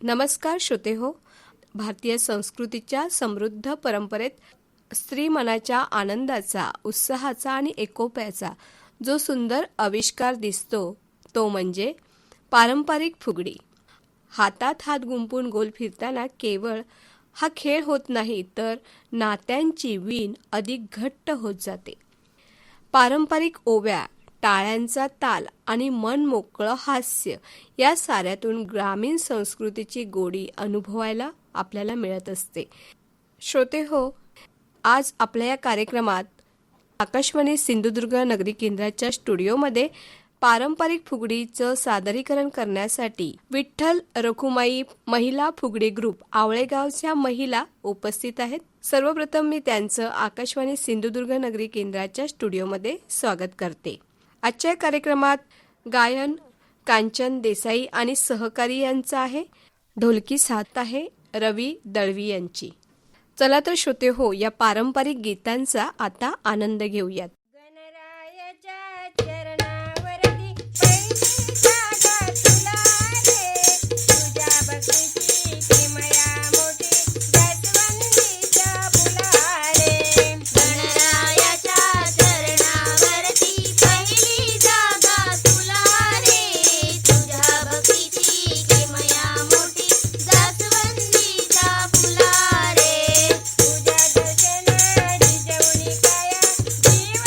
नमस्कार श्रोते हो. भारतीय संस्कृतीच्या समृद्ध परंपरेत स्त्री मनाच्या आनंदाचा, उत्साहाचा आणि एकोप्याचा जो सुंदर आविष्कार दिसतो तो म्हणजे पारंपरिक फुगडी. हातात हात गुंफून गोल फिरताना केवळ हा खेळ होत नाही, तर नात्यांची वीण अधिक घट्ट होत जाते. पारंपरिक ओव्या, टाळ्यांचा ताल आणि मन मोकळं हास्य या साऱ्यातून ग्रामीण संस्कृतीची गोडी अनुभवायला आपल्याला मिळत असते. श्रोते हो, आज आपल्या या कार्यक्रमात आकाशवाणी सिंधुदुर्ग नगरी केंद्राच्या स्टुडिओमध्ये पारंपरिक फुगडीचं सादरीकरण करण्यासाठी विठ्ठल रखुमाई महिला फुगडी ग्रुप आवळेगावच्या महिला उपस्थित आहेत. सर्वप्रथम मी त्यांचं आकाशवाणी सिंधुदुर्ग नगरी केंद्राच्या स्टुडिओमध्ये स्वागत करते. आजच्या कार्यक्रमात गायन कांचन देसाई आणि सहकारी यांचं आहे. ढोलकी साथ आहे रवी दळवी यांची. चला तर श्रोते हो, या पारंपरिक गीतांचा आता आनंद घेऊयात. गणरायाच्या चरणावरती पहिली जागा तुला रे, तुझ्या भक्तीची किमया मोठी जास्वंदीच्या फुला रे. गणरायाच्या चरणावरती पहिली जागा तुला रे, तुझ्या भक्तीची किमया मोठी जास्वंदीच्या फुला रे. तुझ्या दर्शनाची जेवढी काया जीव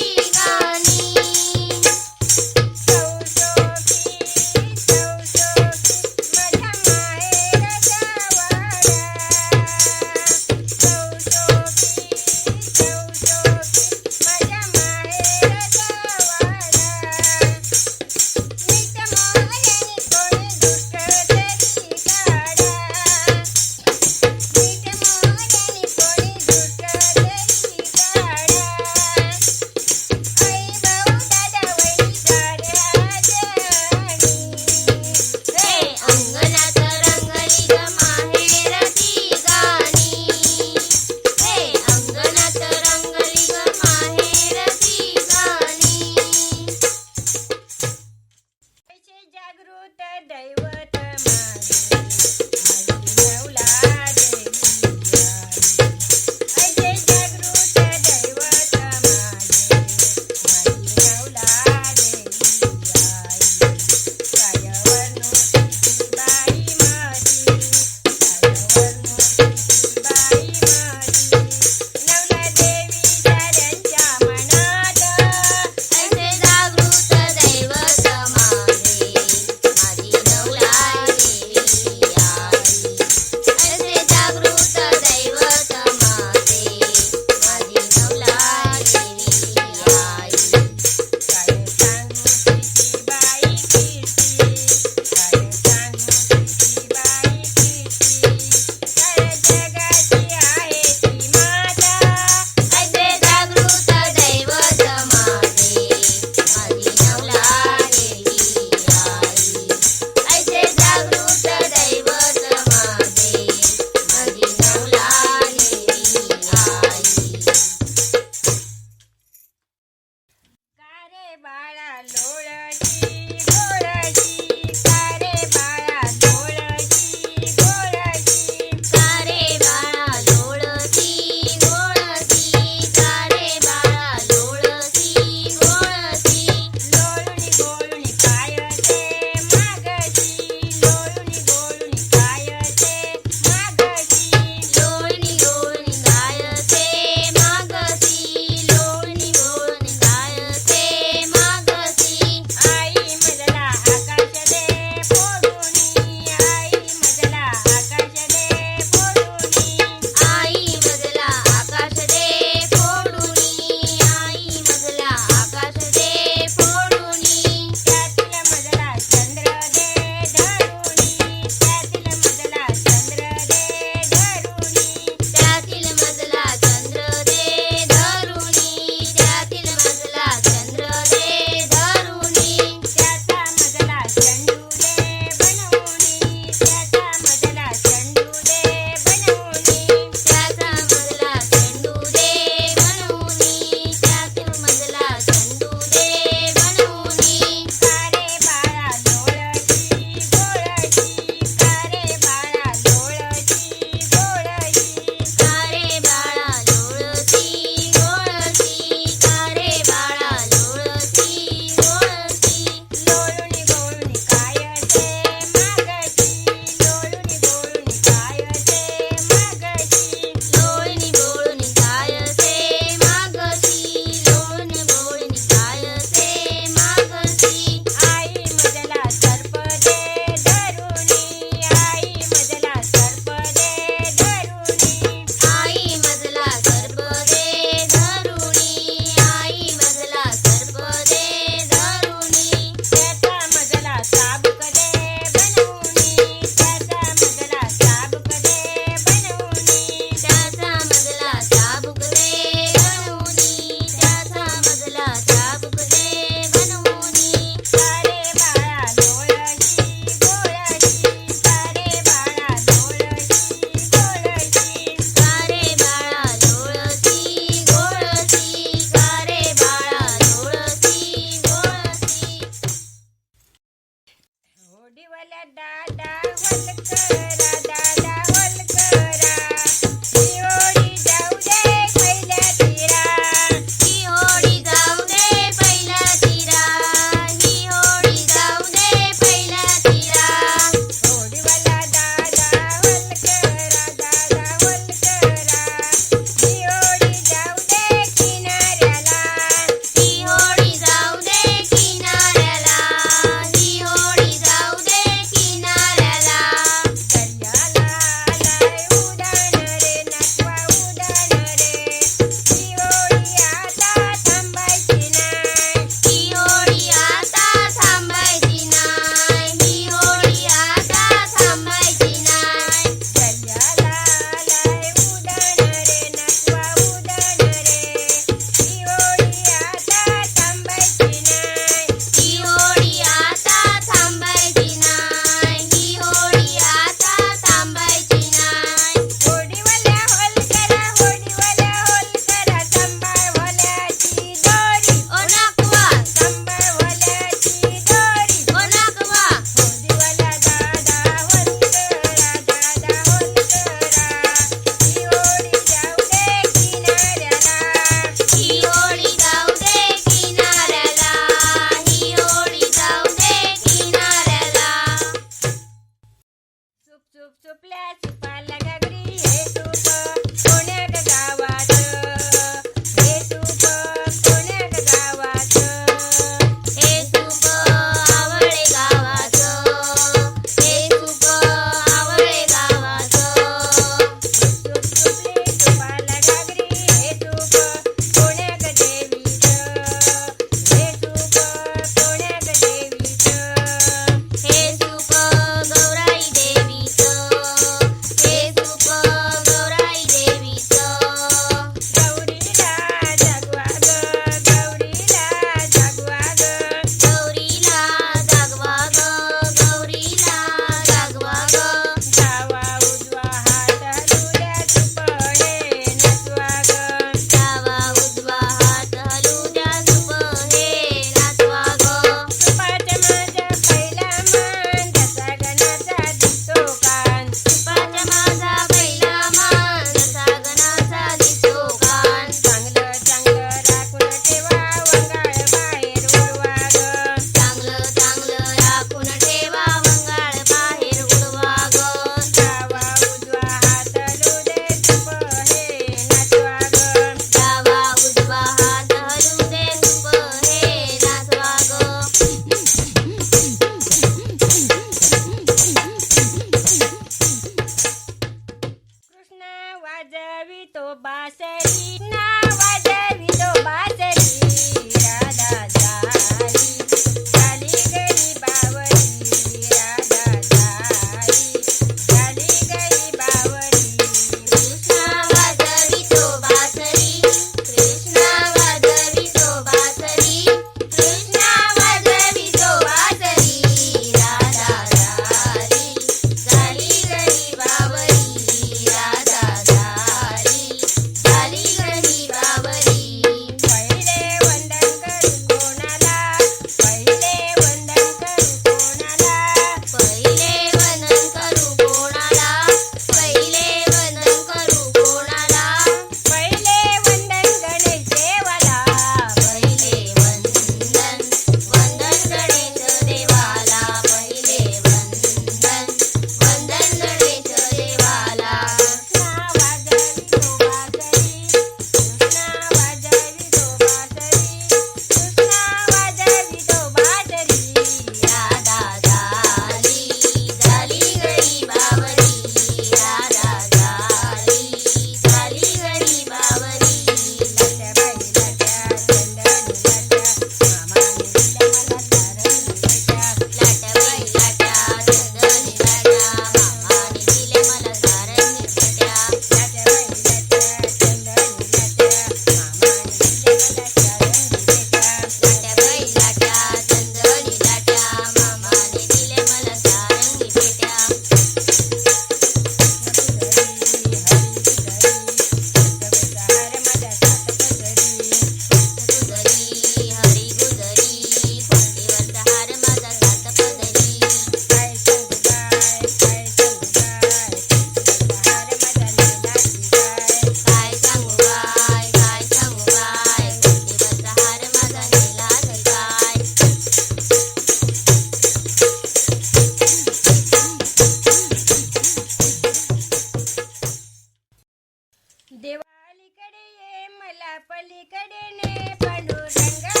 पलीकडेने पांडुरंगा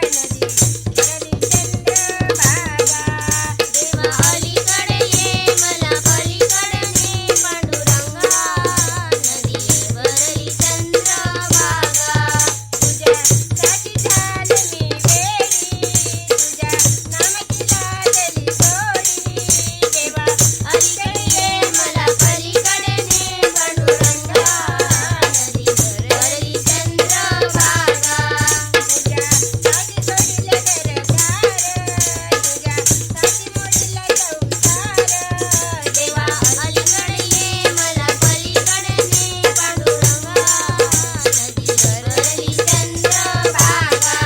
नदी भरली चंद्रभागा. देवा अलीकडे ये मला पलीकडे पांडुरंगा नदी भरली चंद्रभागा. तुझ्यासाठी झाले मी वेडी, तुझ्या नामाची लाजली थोडी. देवा अलीकडे ये मला पलीकडे पांडुरंगा नदी भरली चंद्रभागा. तुझ्यासाठी सोडिले घरदार, तुझ्यासाठी मोडीला संसार. देवा अलीकडे ये मला पलीकडे पांडुरंगा नदी भरली चंद्रभागा.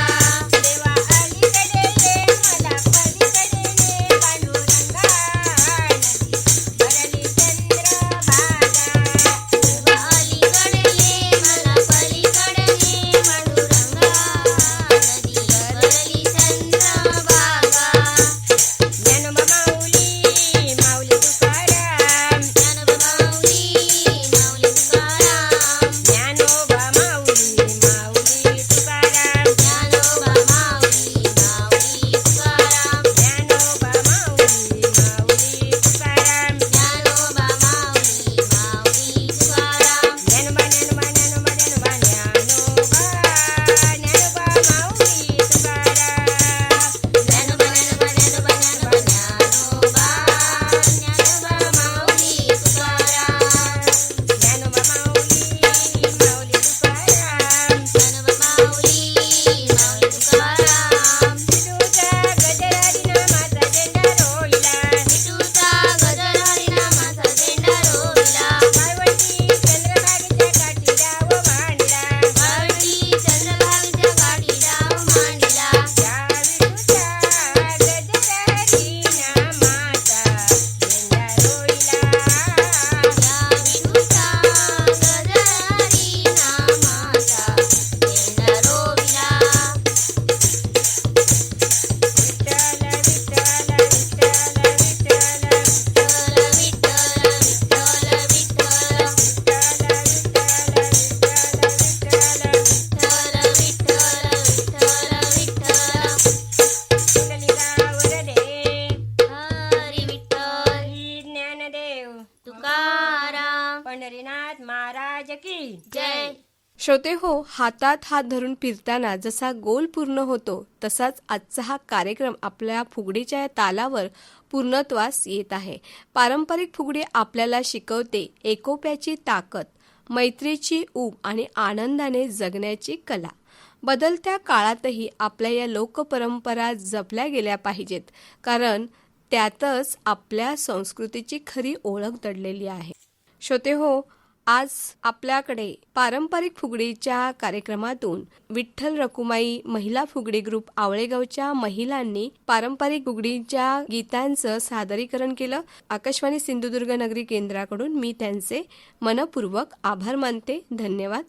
देवा अलीकडे ये मला पलीकडे पांडुरंगा नदी भरली चंद्रभागा. देवा अलीकडे ये मला पलीकडे पांडुरंगा नदी भरली चंद्रभागा. ज्ञानोबा माऊली माऊली तुकाराम, ज्ञानोबा माऊली माऊली तुकाराम. ज्ञानोबा माऊली माऊली तुकाराम, ज्ञानोबा माऊली माऊली तुकाराम. ज्ञानोबा माऊली माऊली तुकाराम. ज्ञानोबा माऊली माऊली तुकाराम. ज्ञानोबा ज्ञानोबा ज्ञानोबा ज्ञानोबा ज्ञानोबा ज्ञानोबा माऊली तुकाराम. ज्ञानोबा ज्ञानोबा ज्ञानोबा ज्ञानोबा ज्ञानोबा ज्ञानोबा माऊली तुकाराम. ज्ञानोबा माऊली माऊली तुकाराम. ज्ञानोबा माऊली माऊली तुकाराम. विठूचा गजर हरिनामाचा झेंडा रोहिला, विठूचा गजर हरिनामाचा झेंडा रोविला. माळवंटी चंद्रभागेच्या काठी डाव मांडला. मावळी चंद्रभागेच्या काठी डाव मांडला. त्या विठूच्या गजर हरिनामाचा झेंडा रोहिला. या विठूचा गजर हरिनामाचा झेंडा रोविला. ज्ञानदेव तुकाराम. पंढरीनाथ महाराज की जय. श्रोते हो, हातात हात धरून फिरताना जसा गोल पूर्ण होतो तसाच आजचा हा कार्यक्रम आपल्या फुगडीच्या या तालावर पूर्णत्वास येत आहे. पारंपरिक फुगडी आपल्याला शिकवते एकोप्याची ताकद, मैत्रीची ऊब आणि आनंदाने जगण्याची कला. बदलत्या काळातही आपल्या या लोकपरंपरा जपल्या गेल्या पाहिजेत, कारण त्यातच आपल्या संस्कृतीची खरी ओळख दडलेली आहे. श्रोते हो, आज आपल्याकडे पारंपरिक फुगडीच्या कार्यक्रमातून विठ्ठल रखुमाई महिला फुगडी ग्रुप आवळेगावच्या महिलांनी पारंपरिक फुगडीच्या गीतांचं सादरीकरण केलं. आकाशवाणी सिंधुदुर्ग नगरी केंद्राकडून मी त्यांचे मनपूर्वक आभार मानते. धन्यवाद.